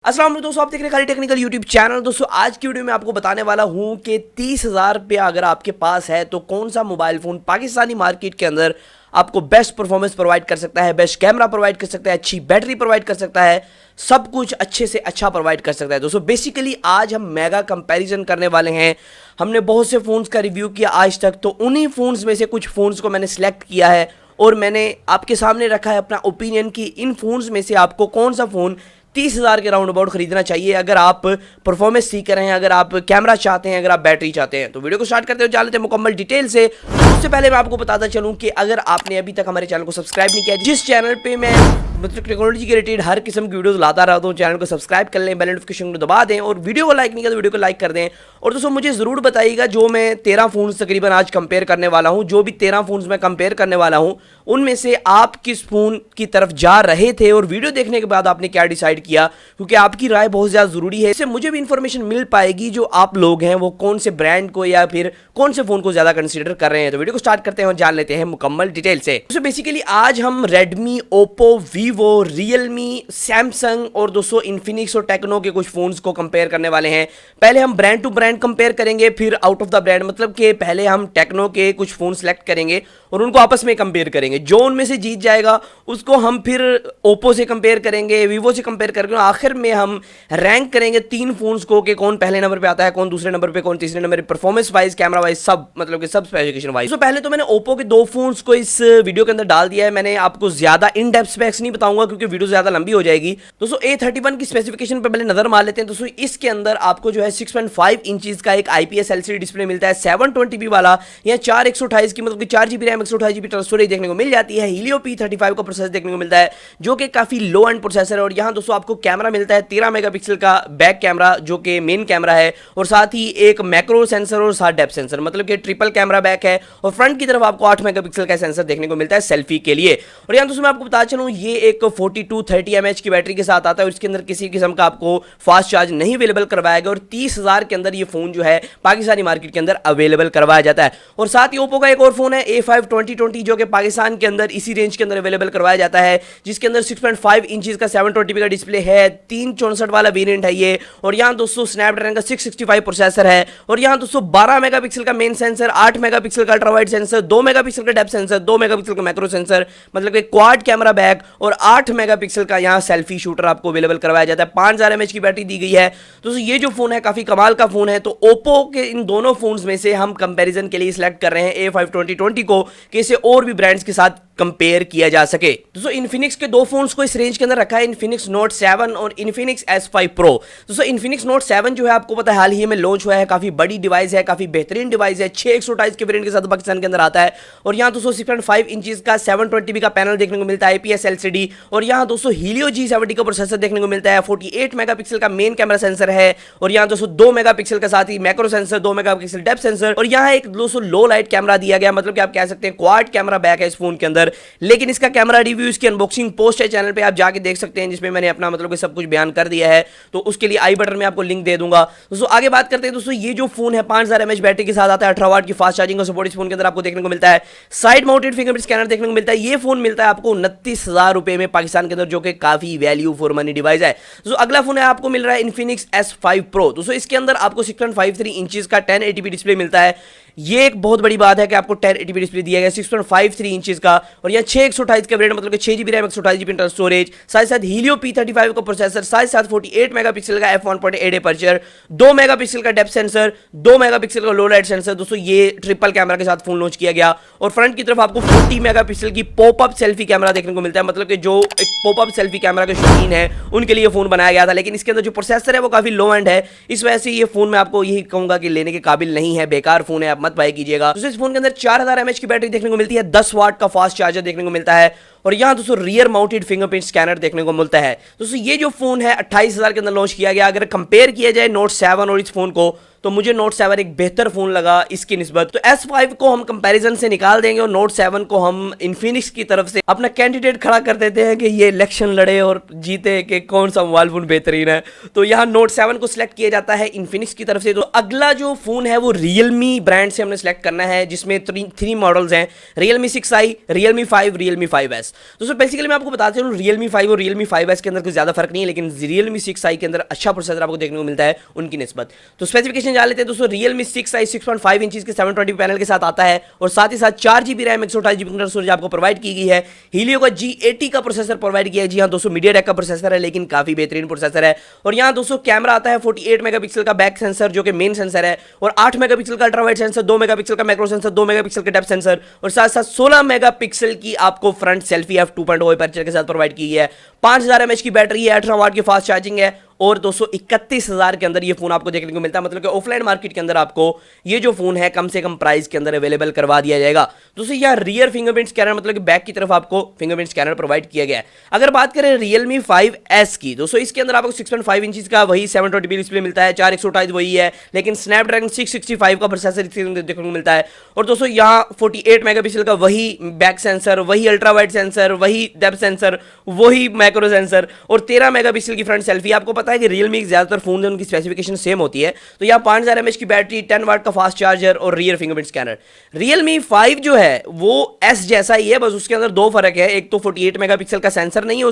अस्सलाम वालेकुम दोस्तों, आप देख रहे हैं खाली टेक्निकल यूट्यूब चैनल। दोस्तों आज की वीडियो में आपको बताने वाला हूं कि 30,000 रुपया अगर आपके पास है तो कौन सा मोबाइल फ़ोन पाकिस्तानी मार्केट के अंदर आपको बेस्ट परफॉर्मेंस प्रोवाइड कर सकता है, बेस्ट कैमरा प्रोवाइड कर सकता है, अच्छी बैटरी प्रोवाइड कर सकता है, सब कुछ अच्छे से अच्छा प्रोवाइड कर सकता है। दोस्तों बेसिकली आज हम मेगा कंपैरिजन करने वाले हैं। हमने बहुत से फ़ोन्स का रिव्यू किया आज तक, तो उन्हीं फ़ोन्स में से कुछ फ़ोन्स को मैंने सेलेक्ट किया है और मैंने आपके सामने रखा है अपना ओपिनियन कि इन फ़ोन्स में से आपको कौन सा फ़ोन 30,000 के राउंड अबाउट खरीदना चाहिए अगर आप परफॉर्मेंस सीख रहे हैं, अगर आप कैमरा चाहते हैं, अगर आप बैटरी चाहते हैं। तो वीडियो को स्टार्ट करते हुए जान लेते हैं मुकम्मल डिटेल से। उससे पहले मैं आपको बताता चलूं कि अगर आपने अभी तक हमारे चैनल को सब्सक्राइब नहीं किया, जिस चैनल पे मैं मतलब टेक्नोलॉजी के रिलेटेड हर किस्म की वीडियोस लाता रहता हूं, चैनल को सब्सक्राइब कर लें, बेल नोटिफिकेशन को दबा दें और वीडियो को लाइक नहीं किया तो वीडियो को लाइक कर दें। और दोस्तों मुझे ज़रूर बताइएगा, जो मैं 13 फ़ोन्स तकरीबन आज कंपेयर करने वाला हूं, जो भी 13 फ़ोन्स मैं कंपेयर करने वाला हूं, उनमें से आप किस फ़ोन की तरफ जा रहे थे और वीडियो देखने के बाद आपने क्या डिसाइड किया, क्योंकि आपकी राय बहुत ज़्यादा ज़रूरी है। इससे मुझे भी इंफॉर्मेशन मिल पाएगी जो आप लोग हैं वो कौन से ब्रांड को या फिर कौन से फ़ोन को ज़्यादा कंसीडर कर रहे हैं। तो वीडियो को स्टार्ट करते हैं और जान लेते हैं मुकम्मल डिटेल से। तो बेसिकली आज हम Redmi, Oppo, Vivo, Realme, Samsung और दोस्तों इन्फिनिक्स और टेक्नो के कुछ फ़ोन्स को कंपेयर करने वाले हैं। पहले हम ब्रांड टू ब्रांड कंपेयर करेंगे, फिर आउट ऑफ द ब्रांड, मतलब कि पहले हम टेक्नो के कुछ फ़ोन सेलेक्ट करेंगे और उनको आपस में कंपेयर करेंगे। जो उनमें से जीत जाएगा उसको हम फिर ओप्पो से कंपेयर करेंगे, वीवो से कंपेयर करेंगे, आखिर में हम रैंक करेंगे 3 फोन्स को कि कौन पहले नंबर पे आता है, कौन दूसरे नंबर पे, कौन तीसरे नंबर पे, परफॉर्मेंस वाइज, कैमरा वाइज, सब मतलब कि सब स्पेसिफिकेशन वाइज। तो पहले तो मैंने ओप्पो के 2 फोन्स को इस वीडियो के अंदर डाल दिया है। मैंने आपको ज्यादा इन डेप्थ स्पेक्स नहीं बताऊंगा क्योंकि वीडियो ज्यादा लंबी हो जाएगी। दोस्तों A31 की स्पेसिफिकेशन पे पहले नजर मार लेते हैं। दोस्तों इसके अंदर आपको जो है 6.5 इंचेस का एक IPS LCD डिस्प्ले मिलता है, 720p वाला, या 4128 की मतलब कि 4GB RAM, 128GB internal storage देखने को मिल जाती है। हीलियो P35 का प्रोसेसर देखने को मिलता है जो कि काफी लो एंड प्रोसेसर है। और यहाँ दोस्तों आपको कैमरा मिलता है 13 मेगापिक्सल का बैक कैमरा जो कि मेन कैमरा है, और साथ ही एक मैक्रो सेंसर और साथ डेप्थ सेंसर, मतलब कि ट्रिपल कैमरा बैक है। और फ्रंट की तरफ आपको 8 मेगापिक्सल का सेंसर देखने को मिलता है सेल्फी के लिए। और यहाँ दोस्तों मैं आपको बता चलूं, ये एक 4230 mAh की बैटरी के साथ आता है और इसके अंदर किसी किस्म का आपको फास्ट चार्ज नहीं अवेलेबल करवाएगा। और 30,000 के अंदर ये फोन जो है पाकिस्तानी मार्केट के अंदर अवेलेबल करवाया जाता है। और साथ ही ओप्पो का एक और फोन है A5 2020 जो कि पाकिस्तान के अंदर इसी रेंज के अंदर अवेलेबल करवाया जाता है, जिसके अंदर 6.5 इंचेस का 720p का डिस्प्ले है, 364 वाला वेरिएंट है ये। और यहाँ दोस्तों स्नैपड्रैगन का 665 प्रोसेसर है। और यहाँ दोस्तों 12 मेगापिक्सल का मेन सेंसर, 8 मेगापिक्सल का अल्ट्रा वाइड सेंसर, 2 मेगापिक्सल का डेप्थ सेंसर, 2 मेगापिक्सल का मैक्रो सेंसर, मतलब कि क्वाड कैमरा बैक, और 8 मेगापिक्सल का यहाँ सेल्फी शूटर आपको अवेलेबल करवाया जाता है। 5000 mAh की बैटरी दी गई है। दोस्तों ये जो फोन है काफी कमाल का फोन है। तो ओप्पो के इन दोनों फोन्स में से हम कंपैरिजन के लिए सिलेक्ट कर रहे हैं A5 2020 को कि इसे और भी ब्रांड्स के साथ कंपेयर किया जा सके। दोस्तों इन्फिनिक्स के 2 फोन्स को इस रेंज के अंदर रखा है, इन्फिनिक्स नोट 7 और इन्फिनिक्स S5 Pro। दोस्तों इन्फिनिक्स नोट 7 जो है आपको पता है हाल ही में लॉन्च हुआ है, काफी बड़ी डिवाइस है, काफी बेहतरीन डिवाइस है, 6128 के वेरिएंट के साथ पाकिस्तान के अंदर आता है। और यहाँ दोस्तों 6.5 इंचेस का 720p का पैनल देखने को मिलता है, IPS LCD। और यहाँ दोस्तों हीलियो G70 का प्रोसेसर देखने को मिलता है, 48 मेगापिक्सल का मेन कैमरा सेंसर है। और यहाँ दोस्तों 2 मेगापिक्सल का साथ ही macro sensor, 2 megapixel depth sensor, और यहाँ एक दोस्तों लो लाइट कैमरा दिया गया, मतलब कि आप कह सकते हैं क्वाड कैमरा बैक है इस फोन के अंदर। लेकिन इसका कैमरा रिव्यू, इसकी अनबॉक्सिंग पोस्ट है चैनल पे, आप जाके देख सकते हैं, जिसमें मैंने अपना मतलब कि सब कुछ बयान कर दिया है। तो उसके लिए आई बटन में आपको लिंक दे दूंगा। दोस्तों आगे बात करते हैं। दोस्तों ये जो फोन है 5000 mAh बैटरी के साथ आता है, 18 वाट की फास्ट चार्जिंग का सपोर्ट इस फोन के अंदर आपको देखने को मिलता है। साइड माउंटेड फिंगरप्रिंट स्कैनर देखने को मिलता है। ये फोन मिलता है आपको 29,000 रुपए में पाकिस्तान के अंदर, जो कि काफी वैल्यू फॉर मनी डिवाइस है। दोस्तों अगला फोन है आपको मिल रहा है इन्फिनिक्स S5 Pro। दोस्तों इसके अंदर आपको 6.53 इंचेस का 1080p डिस्प्ले मिलता है। ये एक बहुत बड़ी बात है कि आपको 1080p डिस्प्ले दिया गया 6.53 इंचेस का। और यहाँ 6128 का वेरिएंट, मतलब कि 6GB RAM, 128GB internal storage, साथ साथ हीलियो P35 का प्रोसेसर, साथ साथ 48 मेगापिक्सल का f1.8 अपर्चर, 2 मेगापिक्सल का डेप्थ सेंसर, 2 मेगापिक्सल का लो लाइट सेंसर। दोस्तों ये ट्रिपल कैमरा के साथ फोन लॉन्च किया गया। और फ्रंट की तरफ आपको 40 मेगापिक्सल की पॉपअप सेल्फी कैमरा देखने को मिलता है, मतलब कि जो एक पॉपअप सेल्फी कैमरा के शौकीन है उनके लिए फोन बनाया गया था। लेकिन इसके अंदर जो प्रोसेसर है वो काफी लो एंड है, इस वजह से ये फोन मैं आपको यही कहूंगा कि लेने के काबिल नहीं है, बेकार फोन है, आप मत बाय कीजिएगा। इस फोन के अंदर 4000 mAh की बैटरी देखने को मिलती है, 10 वाट का फास्ट चार्जर देखने को मिलता है। और यहाँ दोस्तों रियर माउंटेड फिंगरप्रिंट स्कैनर देखने को मिलता है। दोस्तों ये जो फोन है 28,000 के अंदर लॉन्च किया गया। अगर कंपेयर किया जाए नोट 7 और इस फोन को, तो मुझे नोट 7 एक बेहतर फोन लगा इसकी निस्बत। तो S5 को हम कंपैरिजन से निकाल देंगे और नोट 7 को हम इन्फिनिक्स की तरफ से अपना कैंडिडेट खड़ा कर देते हैं कि ये इलेक्शन लड़े और जीते कि कौन सा मोबाइल फोन बेहतरीन है। तो यहाँ नोट 7 को सिलेक्ट किया जाता है इन्फिनिक्स की तरफ से। तो अगला जो फोन है वो रियलमी ब्रांड से हमने सिलेक्ट करना है, जिसमें थ्री मॉडल्स हैं, Realme 6i, Realme 5, Realme 5s। दोस्तों बेसिकली मैं आपको बताता हूँ रियलमी 5 और रियलमी 5s के अंदर कुछ ज्यादा फर्क नहीं है, लेकिन रियलमी 6i के अंदर अच्छा प्रोसेसर आपको देखने को मिलता है उनकी निस्बत। तो स्पेसिफिकेशन जान लेते हैं दोस्तों। रियलमी 6i 6.5 इंच के 720 पैनल के साथ आता है और साथ ही साथ 4GB RAM 128GB internal storage आपको प्रोवाइड की गई है। हीलियो का G80 का प्रोसेसर प्रोवाइड किया है। जी हाँ दोस्तों, मीडियाटेक का प्रोसेसर है लेकिन काफी बेहतरीन प्रोसेसर है। और यहाँ दोस्तों कैमरा आता है 48 मेगापिक्सल का बैक सेंसर जो कि मेन सेंसर है, और 8 मेगापिक्सल का अल्ट्रा वाइड सेंसर, 2 मेगापिक्सल का मैक्रो सेंसर, 2 मेगापिक्सल का डेप्थ सेंसर, और साथ साथ 16 मेगापिक्सल की आपको फ्रंट सेल्फी f2.0 अपर्चर के साथ प्रोवाइड की है। 5000 mAh की बैटरी है, 18 वाट की फास्ट चार्जिंग है, और 231,000 के अंदर ये फोन आपको देखने को मिलता है। मतलब कि ऑफलाइन मार्केट के अंदर आपको ये जो फोन है कम से कम प्राइस के अंदर अवेलेबल करवा दिया जाएगा। दोस्तों यहाँ रियर फिंगरप्रिंट स्कैनर, मतलब कि बैक की तरफ आपको फिंगरप्रिंट स्कैनर प्रोवाइड किया गया है। अगर बात करें रियलमी 5s की, दोस्तों इसके अंदर आपको 6.5 इंच का वही 720p डिस्प्ले मिलता है, 4 वही है, लेकिन स्नैपड्रैगन 665 का प्रोसेसर इसके अंदर देखने को मिलता है। और दोस्तों यहाँ 48 मेगापिक्सल का वही बैक सेंसर, वही अल्ट्रा वाइड सेंसर, वही डेप्थ सेंसर, वही मैक्रो सेंसर, और 13 मेगापिक्सल की फ्रंट सेल्फी। आपको पता है कि रियलमी ज्यादातर फोन है उनकी स्पेसिफिकेशन सेम होती है। तो यहाँ 5000 mAh की बैटरी, 10 वाट का फास्ट चार्जर और रियर फिंगरप्रिंट स्कैनर। रियलमी 5 जो है वो S जैसा ही है, बस उसके अंदर दो फर्क है। एक तो 48 मेगापिक्सल का सेंसर नहीं है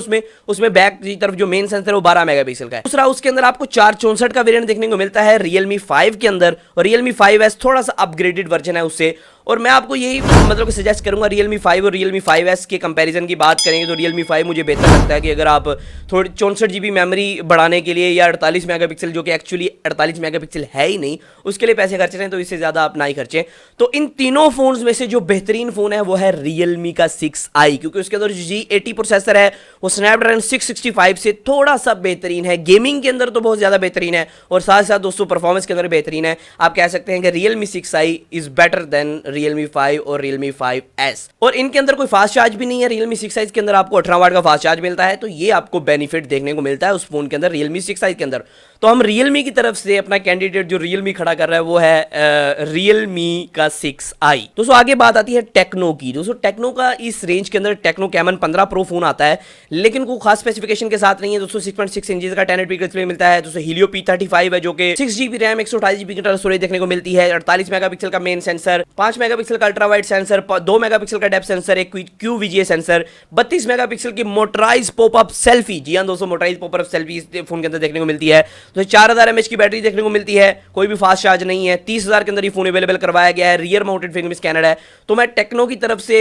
उसमें बैक की तरफ जो मेन सेंसर है वो 12 मेगापिक्सल का है। दूसरा उसके अंदर आपको 464 का वेरिएंट देखने को मिलता है रियलमी 5 के अंदर, और रियलमी 5s थोड़ा सा अपग्रेडेड वर्जन है उससे। और मैं आपको यही मतलब कि सजेस्ट करूंगा रियलमी 5 और रियलमी 5s के कंपैरिजन की बात करेंगे तो रियलमी 5 मुझे बेहतर लगता है कि अगर आप थोड़ी 64GB मेमोरी बढ़ाने के लिए या 48 मेगापिक्सल, जो कि एक्चुअली 48 मेगापिक्सल है ही नहीं, उसके लिए पैसे खर्च रहे हैं तो इससे ज़्यादा आप ना ही खर्चें। तो इन तीनों फोन्स में से जो बेहतरीन फ़ोन है वो है रियलमी का 6i, क्योंकि उसके अंदर G80 प्रोसेसर है वो स्नैपड्रैगन 665 से थोड़ा सा बेहतरीन है। गेमिंग के अंदर तो बहुत ज़्यादा बेहतरीन है, और साथ साथ दोस्तों परफॉर्मेंस के अंदर बेहतरीन है। आप कह सकते हैं कि Realme 6i is better than Realme 5 और रियलमी 5s। और इनके अंदर कोई फास्ट चार्ज भी नहीं है। रियलमी 6i के अंदर आपको 18 वाट का फास्ट चार्ज मिलता है, तो ये आपको बेनिफिट देखने को मिलता है उस फोन के अंदर रियलमी 6i के अंदर। तो हम रियलमी की तरफ से अपना कैंडिडेट जो रियलमी खड़ा कर रहा है वो है रियलमी का 6i। दोस्तों आगे बात आती है टेक्नो की। दोस्तों टेक्नो का इस रेंज के अंदर टेक्नो कैमन 15 प्रो फोन आता है, लेकिन कोई खास स्पेसिफिकेशन के साथ नहीं है। दोस्तों 6.6 इंच का 1080p डिस्प्ले मिलता है। दोस्तों हीलियो P35 है जो कि 6GB RAM 128GB internal storage देखने को मिलती है, 48 मेगापिक्सल का मेन सेंसर, 5 मेगापिक्सल का अल्ट्रा वाइड सेंसर, 2 मेगापिक्सल का डेप्थ सेंसर, एक QVGA सेंसर, 32 मेगापिक्सल की मोटराइज पॉपअप सेल्फी। जी हां दोस्तों, मोटराइज पॉपअप सेल्फी इस फोन के अंदर देखने को मिलती है। तो 4000 mAh की बैटरी देखने को मिलती है, कोई भी फास्ट चार्ज नहीं है। 30,000 के अंदर ये फोन अवेलेबल करवाया गया है। रियर माउंटेड फिंगरप्रिंट स्कैनर है। तो मैं टेक्नो की तरफ से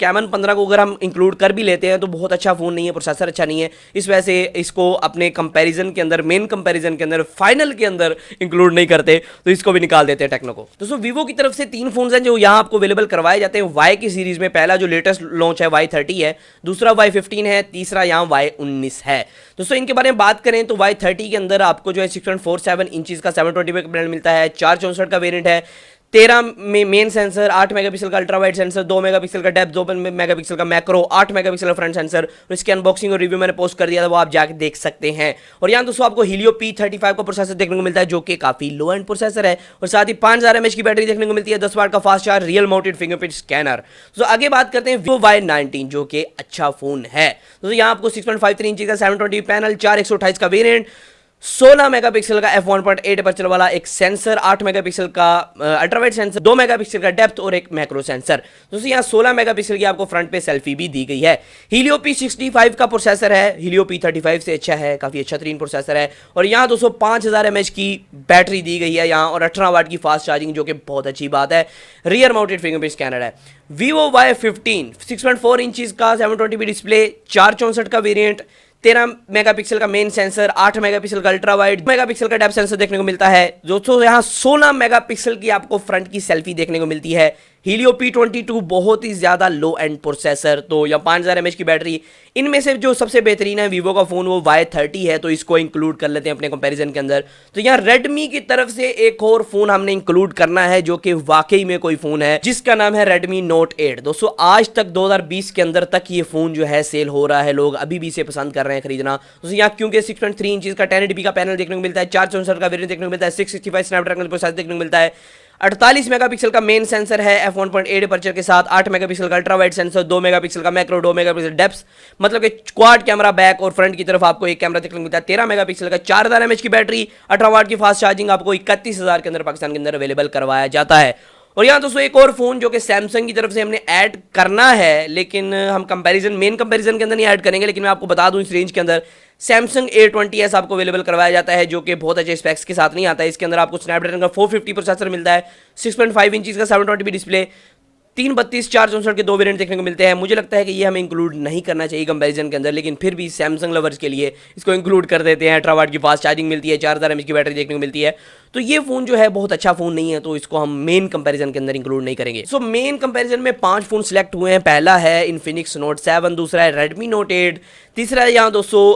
कैमन 15 को अगर हम इंक्लूड कर भी लेते हैं तो बहुत अच्छा फोन नहीं है, प्रोसेसर अच्छा नहीं है, इस वजह से इसको अपने कंपैरिजन के अंदर, मेन कंपैरिजन के अंदर, फाइनल के अंदर इंक्लूड नहीं करते, तो इसको भी निकाल देते हैं टेक्नो को। दोस्तों वीवो की तरफ से 3 फोन हैं जो यहाँ आपको अवेलेबल करवाए जाते हैं Y की सीरीज में। पहला जो लेटेस्ट लॉन्च है Y30 है, दूसरा Y15 है, तीसरा यहाँ Y19 है। दोस्तों इनके बारे में बात करें तो Y30 के अंदर आपको जो है 6.47 इंच का 720p का ब्रांड मिलता है, 464 का वेरिएंट है, 13 में मेन सेंसर, 8 मेगापिक्सल का अल्ट्रा वाइड सेंसर, 2 मेगापिक्सल का डेप्थ, 2 मेगापिक्सल का मैक्रो, 8 मेगापिक्सल का फ्रंट सेंसर। और इसके अनबॉक्सिंग और रिव्यू मैंने पोस्ट कर दिया था, वो आप जाके देख सकते हैं। और यहाँ दोस्तों आपको हीलियो P35 का प्रोसेसर देखने को मिलता है जो कि काफी लो एंड प्रोसेसर है, और साथ ही 5000 mAh की बैटरी देखने को मिलती है, 10 वाट का fast charge, real mounted fingerprint scanner. तो आगे बात करते हैं Vivo Y19 जो कि अच्छा फोन है। तो यहाँ आपको 6.53 इंच का 720 पैनल, 4128 का वेरिएंट, 16 मेगापिक्सल का f1.8 अपर्चर वाला एक सेंसर, 8 मेगापिक्सल का अल्ट्रावाइड सेंसर, 2 मेगापिक्सल का डेप्थ और एक मैक्रो सेंसर। दोस्तों यहाँ 16 मेगापिक्सल की आपको फ्रंट पे सेल्फी भी दी गई है। हीलियो P65 का प्रोसेसर है, हीलियो P35 से अच्छा है, काफी अच्छा तरीन प्रोसेसर है। और यहाँ दोस्तों 5000 mAh की बैटरी दी गई है यहाँ, और 18 वाट की फास्ट चार्जिंग जो कि बहुत अच्छी बात है। रियर माउंटेड फिंगरप्रिंट स्कैनर है। Vivo Y15 6.4 इंच का 720p डिस्प्ले, 464 का वेरिएंट, 13 मेगापिक्सल का मेन सेंसर, 8 मेगापिक्सल का अल्ट्रा वाइड, मेगापिक्सल का डेप्थ सेंसर देखने को मिलता है। दोस्तों यहाँ 16 मेगापिक्सल की आपको फ्रंट की सेल्फी देखने को मिलती है। Helio P22 बहुत ही ज़्यादा लो एंड प्रोसेसर, तो या 5000 mAh की बैटरी। इनमें से जो सबसे बेहतरीन है वीवो का फ़ोन वो Y30 है, तो इसको इंक्लूड कर लेते हैं अपने कंपैरिजन के अंदर। तो यहाँ Redmi की तरफ से एक और फ़ोन हमने इंक्लूड करना है जो कि वाकई में कोई फ़ोन है, जिसका नाम है Redmi Note 8। दोस्तों आज तक 2020 के अंदर तक ये फ़ोन जो है सेल हो रहा है, लोग अभी भी इसे पसंद कर रहे हैं खरीदना। दोस्तों यहाँ क्योंकि 6.3 इंच का 1080p का पैनल देखने को मिलता है, 464 का वेरिएंट देखने को मिलता है, 665 स्नैपड्रैगन प्रोसेसर देखने को मिलता है, 48 मेगापिक्सल का मेन सेंसर है f1.8 अपर्चर के साथ, 8 मेगापिक्सल का अल्ट्रा वाइड सेंसर, 2 मेगापिक्सल का मैक्रो, 2 मेगापिक्सल डेप्थ, मतलब कि क्वाड कैमरा बैक और फ्रंट की तरफ आपको एक कैमरा देखने को मिलता है, 13 मेगापिक्सल का 4000 mAh की बैटरी, 18 वाट की फास्ट चार्जिंग आपको 31000 के अंदर पाकिस्तान के अंदर अवेलेबल करवाया जाता है। और यहाँ दोस्तों एक और फोन जो कि सैमसंग की तरफ से हमने ऐड करना है, लेकिन हम मेन कंपैरिजन के अंदर नहीं ऐड करेंगे, लेकिन मैं आपको बता दूं इस रेंज के अंदर सैमसंग A20s आपको अवेलेबल करवाया जाता है, जो कि बहुत अच्छे स्पेक्स के साथ नहीं आता है। इसके अंदर आपको स्नैपड्रैगन का 450 प्रोसेसर मिलता है, 6.5 इंच का 720p डिस्प्ले, 332 464 के 2 वेरिएंट देखने को मिलते हैं। मुझे लगता है कि ये हमें इंक्लूड नहीं करना चाहिए कंपैरिजन के अंदर, लेकिन फिर भी सैमसंग लवर्स के लिए इसको इंक्लूड कर देते हैं। 18 वाट की फास्ट चार्जिंग मिलती है, 4000 mAh की बैटरी देखने को मिलती है। तो ये फोन जो है बहुत अच्छा फोन नहीं है, तो इसको हम मेन कंपैरिजन के अंदर इंक्लूड नहीं करेंगे। सो मेन कंपैरिजन में 5 फोन सिलेक्ट हुए हैं। पहला है इन्फिनिक्स नोट 7, दूसरा है रेडमी नोट 8, तीसरा है यहाँ दोस्तों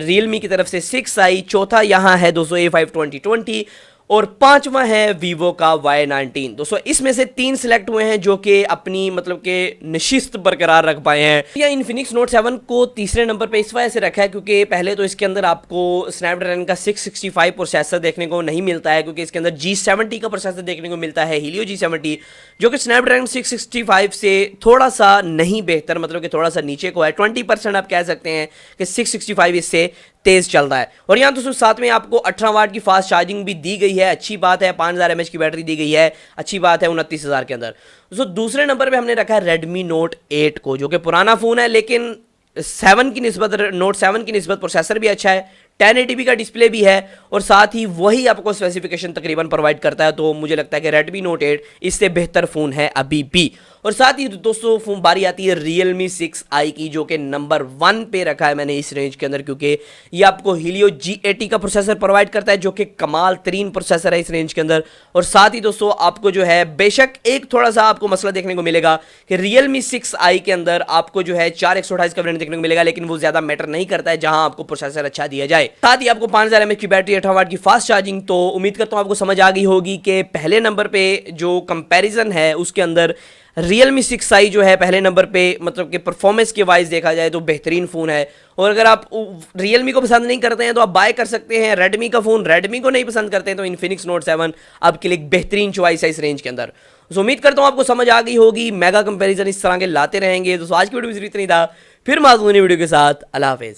रियलमी की तरफ से 6i, चौथा यहाँ है दोस्तों A5 2020 और पांचवा है वीवो का Y19। दोस्तों इसमें से 3 सिलेक्ट हुए हैं जो कि अपनी मतलब के नशिस्त बरकरार रख पाए हैं। या इन्फिनिक्स नोट 7 को तीसरे नंबर पे इस वजह से रखा है क्योंकि पहले तो इसके अंदर आपको स्नैपड्रैगन का 665 प्रोसेसर देखने को नहीं मिलता है, क्योंकि इसके अंदर G70 का प्रोसेसर देखने को मिलता है, Helio G70, जो कि स्नैपड्रैगन 665 से थोड़ा सा नहीं बेहतर, मतलब कि थोड़ा सा नीचे को है। 20% आप कह सकते हैं कि 665 इससे तेज चल रहा है। और यहाँ दोस्तों साथ में आपको 18 वाट की फास्ट चार्जिंग भी दी गई है, अच्छी बात है। 5000 mAh की बैटरी दी गई है, अच्छी बात है 29000 के अंदर। दोस्तों दूसरे नंबर पे हमने रखा है Redmi Note 8 को, जो कि पुराना फोन है, लेकिन 7 की निस्बत नोट 7 की निस्बत प्रोसेसर भी अच्छा है, 1080p का डिस्प्ले भी है और साथ ही वही आपको स्पेसिफिकेशन तकरीबन प्रोवाइड करता है। तो मुझे लगता है कि Redmi Note 8 इससे बेहतर फ़ोन है अभी भी। और साथ ही दोस्तों फोन बारी आती है Realme 6i की, जो कि नंबर 1 पे रखा है मैंने इस रेंज के अंदर, क्योंकि ये आपको Helio G80 का प्रोसेसर प्रोवाइड करता है, जो कि कमाल तरीन प्रोसेसर है इस रेंज के अंदर। और साथ ही दोस्तों आपको जो है बेशक एक थोड़ा सा आपको मसला देखने को मिलेगा कि Realme 6i के अंदर आपको जो है 4128 का वेरिएंट देखने को मिलेगा, लेकिन वो ज्यादा मैटर नहीं करता है जहां आपको प्रोसेसर अच्छा दिया जाए। साथ ही आपको 5000 mAh की बैटरी, 18 वाट की फास्ट चार्जिंग। तो उम्मीद करता हूं आपको समझ आ गई होगी कि पहले नंबर पे जो कंपैरिजन है उसके अंदर Realme 6i जो है पहले नंबर पे, मतलब कि परफॉर्मेंस के वाइज देखा जाए तो बेहतरीन फ़ोन है। और अगर आप Realme को पसंद नहीं करते हैं तो आप बाय कर सकते हैं Redmi का फ़ोन। Redmi को नहीं पसंद करते हैं तो Infinix Note 7 आपके लिए एक बेहतरीन चॉइस है इस रेंज के अंदर। तो उम्मीद करता हूँ आपको समझ आ गई होगी। मेगा कंपैरिजन इस तरह के लाते रहेंगे। दोस्तों आज की वीडियो में इतना ही था, फिर माजूनी वीडियो के साथ। अल्लाह हाफिज़।